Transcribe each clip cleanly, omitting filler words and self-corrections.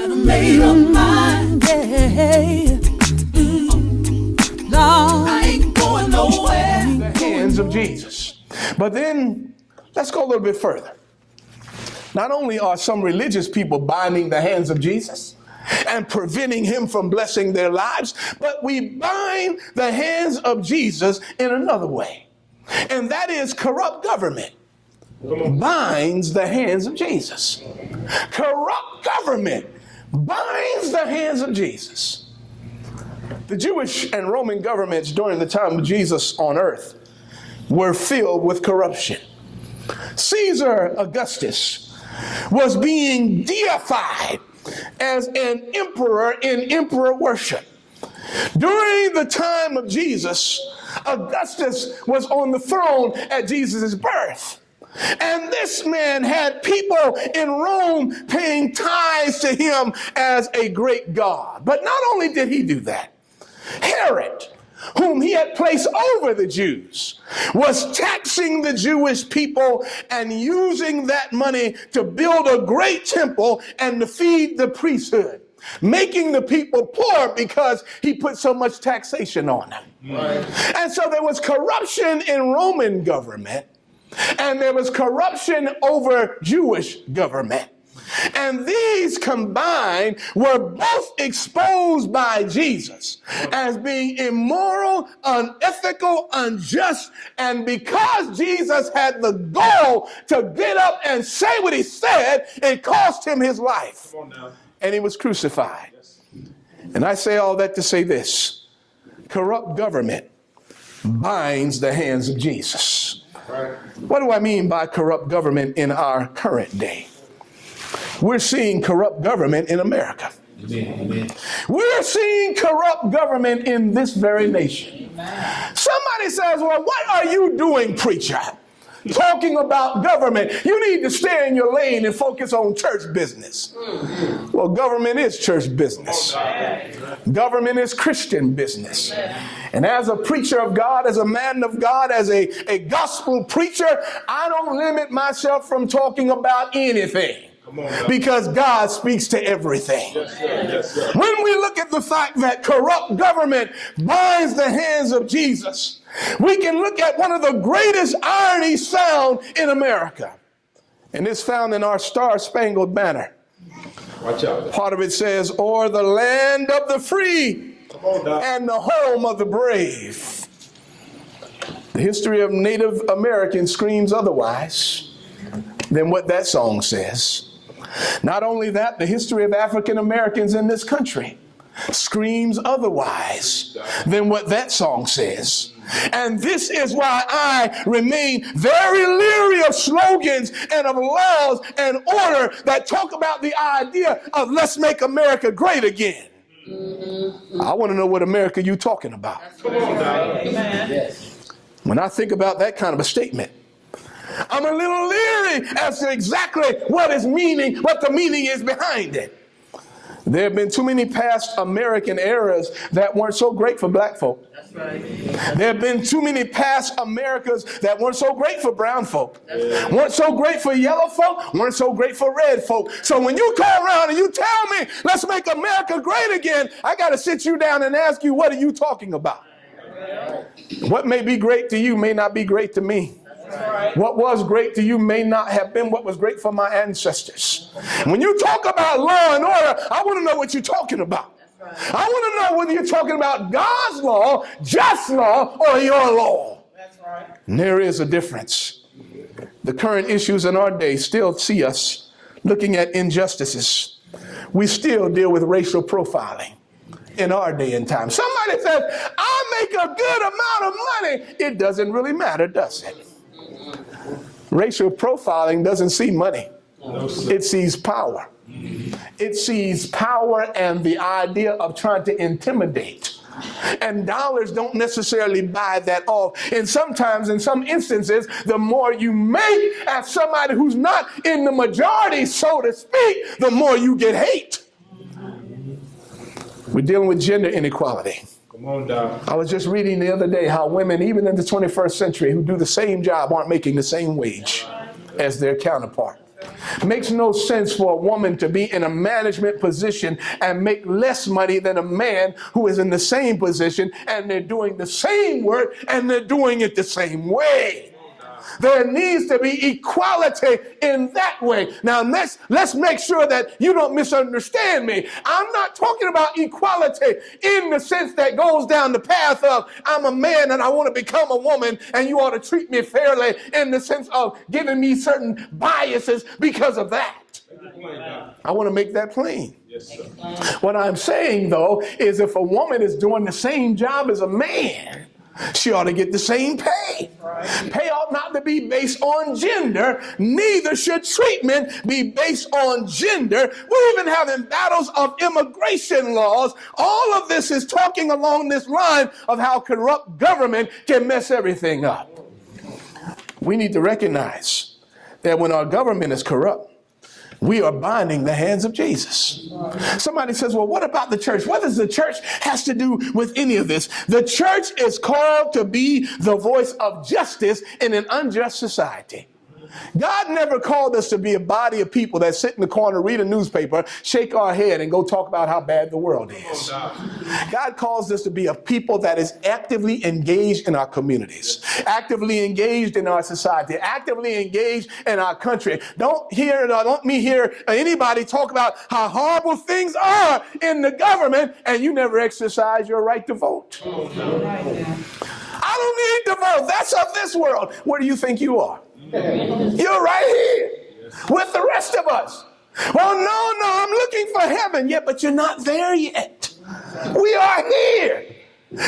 got a made up mind. Yeah. No, I ain't going nowhere. The hands of Jesus. But then let's go a little bit further. Not only are some religious people binding the hands of Jesus and preventing him from blessing their lives, but we bind the hands of Jesus in another way. And that is corrupt government binds the hands of Jesus. Corrupt government binds the hands of Jesus. The Jewish and Roman governments during the time of Jesus on earth were filled with corruption. Caesar Augustus was being deified as an emperor in emperor worship. During the time of Jesus, Augustus was on the throne at Jesus' birth. And this man had people in Rome paying tithes to him as a great god. But not only did he do that, Herod, whom he had placed over the Jews, was taxing the Jewish people and using that money to build a great temple and to feed the priesthood, making the people poor because he put so much taxation on them. Right. And so there was corruption in Roman government, and there was corruption over Jewish government. And these combined were both exposed by Jesus as being immoral, unethical, unjust. And because Jesus had the goal to get up and say what he said, it cost him his life. And he was crucified. And I say all that to say this: corrupt government binds the hands of Jesus. What do I mean by corrupt government in our current day? We're seeing corrupt government in America. Amen. We're seeing corrupt government in this very nation. Amen. Somebody says, well, what are you doing, preacher? Talking about government. You need to stay in your lane and focus on church business. Well, government is church business. Government is Christian business. And as a preacher of God, as a man of God, as a gospel preacher, I don't limit myself from talking about anything. Because God speaks to everything. Yes, sir. When we look at the fact that corrupt government binds the hands of Jesus, we can look at one of the greatest ironies found in America. And it's found in our Star-Spangled Banner. Watch out. Part of it says, "O'er the land of the free and the home of the brave." The history of Native Americans screams otherwise than what that song says. Not only that, the history of African Americans in this country screams otherwise than what that song says. And this is why I remain very leery of slogans and of laws and order that talk about the idea of let's make America great again. I want to know what America you're talking about. When I think about that kind of a statement, I'm a little leery as to exactly what the meaning is behind it. There have been too many past American eras that weren't so great for black folk. That's right. There have been too many past Americas that weren't so great for brown folk. Right. Weren't so great for yellow folk, weren't so great for red folk. So when you come around and you tell me, let's make America great again, I got to sit you down and ask you, what are you talking about? Right. What may be great to you may not be great to me. Right. What was great to you may not have been what was great for my ancestors. When you talk about law and order, I want to know what you're talking about. Right. I want to know whether you're talking about God's law, just law, or your law. That's right. And there is a difference. The current issues in our day still see us looking at injustices. We still deal with racial profiling in our day and time. Somebody says, I make a good amount of money. It doesn't really matter, does it? Racial profiling doesn't see money. It sees power. It sees power and the idea of trying to intimidate. And dollars don't necessarily buy that off. And sometimes, in some instances, the more you make as somebody who's not in the majority, so to speak, the more you get hate. We're dealing with gender inequality. I was just reading the other day how women, even in the 21st century, who do the same job aren't making the same wage as their counterpart. Makes no sense for a woman to be in a management position and make less money than a man who is in the same position, and they're doing the same work and they're doing it the same way. There needs to be equality in that way. Now, let's make sure that you don't misunderstand me. I'm not talking about equality in the sense that goes down the path of I'm a man and I want to become a woman and you ought to treat me fairly, in the sense of giving me certain biases because of that. I want to make that plain. Yes, sir. What I'm saying, though, is if a woman is doing the same job as a man, she ought to get the same pay. Pay ought not to be based on gender. Neither should treatment be based on gender. We're even having battles of immigration laws. All of this is talking along this line of how corrupt government can mess everything up. We need to recognize that when our government is corrupt, we are binding the hands of Jesus. Somebody says, well, what about the church? What does the church has to do with any of this? The church is called to be the voice of justice in an unjust society. God never called us to be a body of people that sit in the corner, read a newspaper, shake our head, and go talk about how bad the world is. God calls us to be a people that is actively engaged in our communities, actively engaged in our society, actively engaged in our country. Don't me hear anybody talk about how horrible things are in the government and you never exercise your right to vote. I don't need to vote. That's of this world. Where do you think you are? You're right here with the rest of us. Well, no, I'm looking for heaven. Yeah, but you're not there yet. We are here.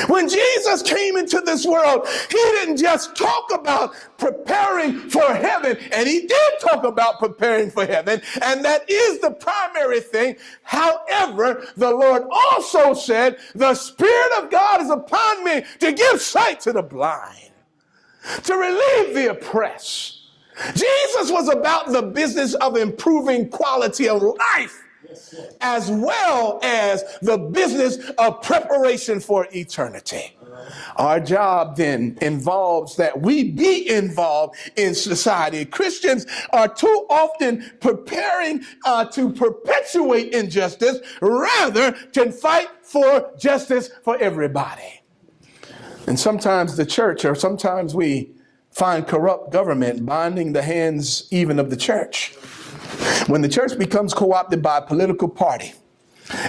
When Jesus came into this world, he didn't just talk about preparing for heaven, and he did talk about preparing for heaven, and that is the primary thing. However, the Lord also said, the Spirit of God is upon me to give sight to the blind, to relieve the oppressed. Jesus was about the business of improving quality of life, as well as the business of preparation for eternity. Our job then involves that we be involved in society. Christians are too often preparing to perpetuate injustice rather than fight for justice for everybody. And sometimes the church, or sometimes we find corrupt government binding the hands even of the church. When the church becomes co-opted by a political party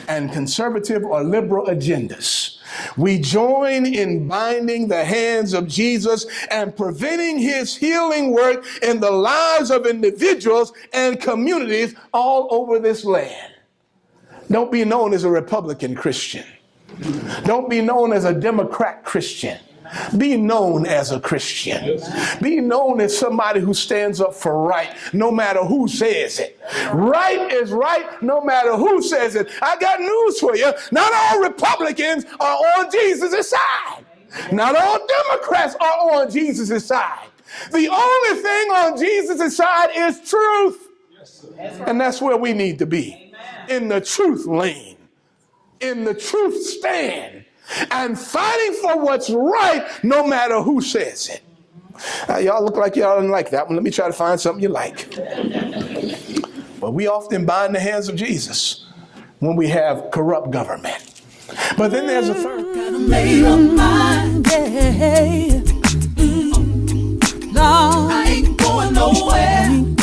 and conservative or liberal agendas, we join in binding the hands of Jesus and preventing his healing work in the lives of individuals and communities all over this land. Don't be known as a Republican Christian. Don't be known as a Democrat Christian. Be known as a Christian. Be known as somebody who stands up for right, no matter who says it. Right is right, no matter who says it. I got news for you. Not all Republicans are on Jesus' side. Not all Democrats are on Jesus' side. The only thing on Jesus' side is truth. And that's where we need to be. In the truth lane. In the truth stand. And fighting for what's right, no matter who says it. Y'all look like y'all didn't like that one. Let me try to find something you like. But we often bind the hands of Jesus when we have corrupt government. But then there's a third. Gotta make up mind. Yeah. No, I ain't going nowhere.